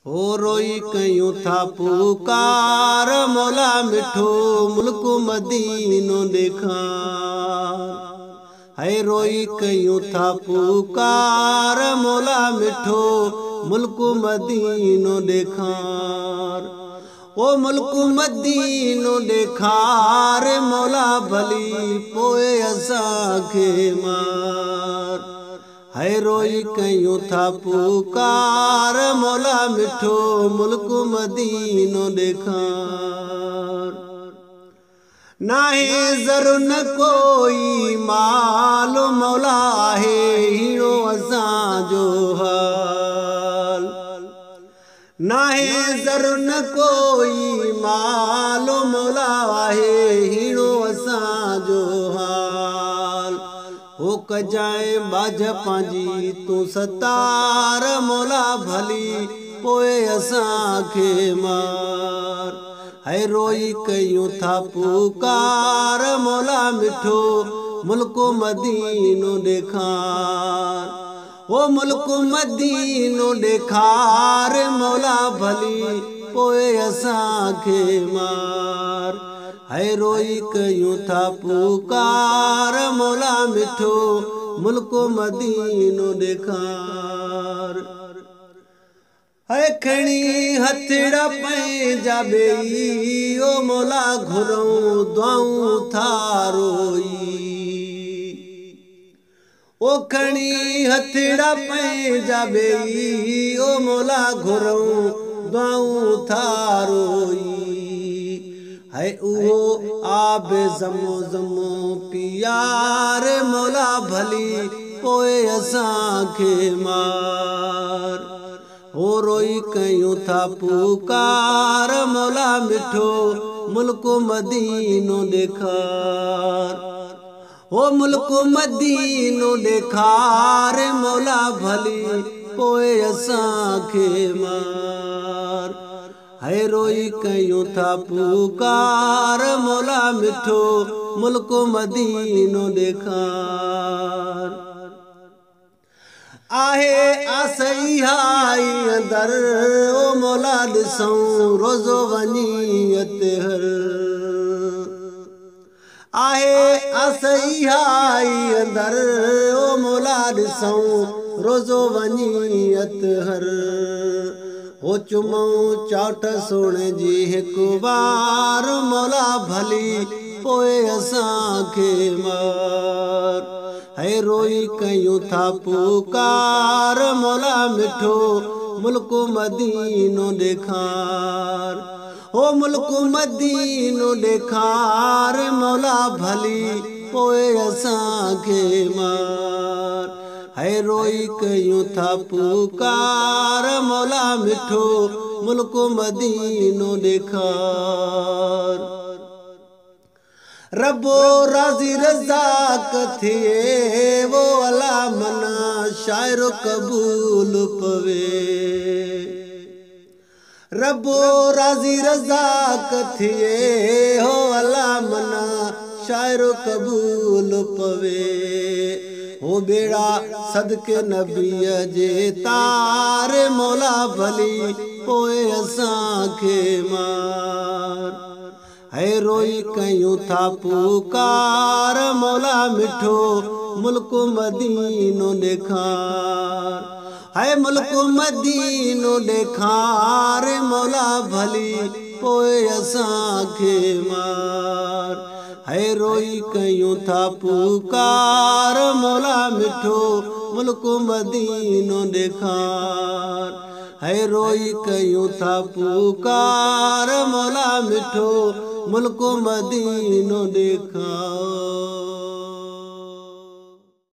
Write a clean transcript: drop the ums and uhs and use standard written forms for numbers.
हो रोई कयूं था पुकार मौला मिठो मुल्क मदीनो ॾेखार। है रोई कयूं था पुकार मौला मिठो मुल्क मदीनो ॾेखार। ओ मुल्क मदीनो ॾेखार मौला भली पोए असांखे मार। है रोई कयूं था पुकार मौला मिठो मुल्क मदीनो ॾेखार। नाहे ज़र न कोई माल मौला आहे हीरो असांजो हाल। नाहे ज़र न कोई माल मौला आहे हीरो असांजो हाल। हो कजाए बाझ पंहिंजी तूं सतार मौला भली पोए असांखे मार। है रोई कयूं था पुकार मौला मिठो मुल्क मदीनो ॾेखार। ओ मुल्क मदीनो ॾेखार मौला भली पोए असांखे मार। है रोई कयूं था पुकार मौला मिठो मुल्क मदीनो ॾेखार। है खणी हथड़ा पंहिंजा ॿेई ओ मौला घुरूं दुआऊं था रोई। ओ खणी हथड़ा पंहिंजा ॿेई ओ मौला घुरूं दुआऊं था रोई। है उहो आब ज़मो ज़मो पियार मौला भली पोए असांखे मार। हो रोई कयूं था पुकार मौला मिठो मुल्क मदीनो ॾेखार। हो मुल्क मदीनो ॾेखार मौला भली पोए असांखे मार। है रोई कयूं था पुकार मौला मिठो मुल्क मदीनो ॾेखार। आहे आसई हाई अंदर ओ मौला ॾिसूं रोज़ो वञी अतहर। आहे आसई हाई अंदर ओ मौला ॾिसूं रोज़ो वञी अतहर। हो चुमऊं चाट सोणे जी हिकु बार मौला भली पोए असांखे मार। है रोई कयूं था पुकार मौला मिठो मुल्क मदीनो ॾेखार। हो मुल्क मदीनो ॾेखार मौला भली पोए असांखे मार। है रोई कयूं था पुकार मौला मिठो मुल्क मदीनो ॾेखार। रबो राज़ी रज़ाक थिए वो अला मना शायर कबूल पवे। रबो राज़ी रज़ाक थिए हो अला मना शायर कबूल पवे। हो बेड़ा सदके नबीअ जे तार मौला भली पोए असांखे मार। है रोई कयूं था पुकार मौला मिठो मुल्क मदीनो ॾेखार। है मुल्क मदीनो ॾेखार मौला भली पोए असांखे मार। है रोई कयूं था पुकार मौला मिठो मुल्क मदीनो ॾेखार। है रोई कयूं था पुकार मौला मिठो मुल्क मदीनो ॾेखार।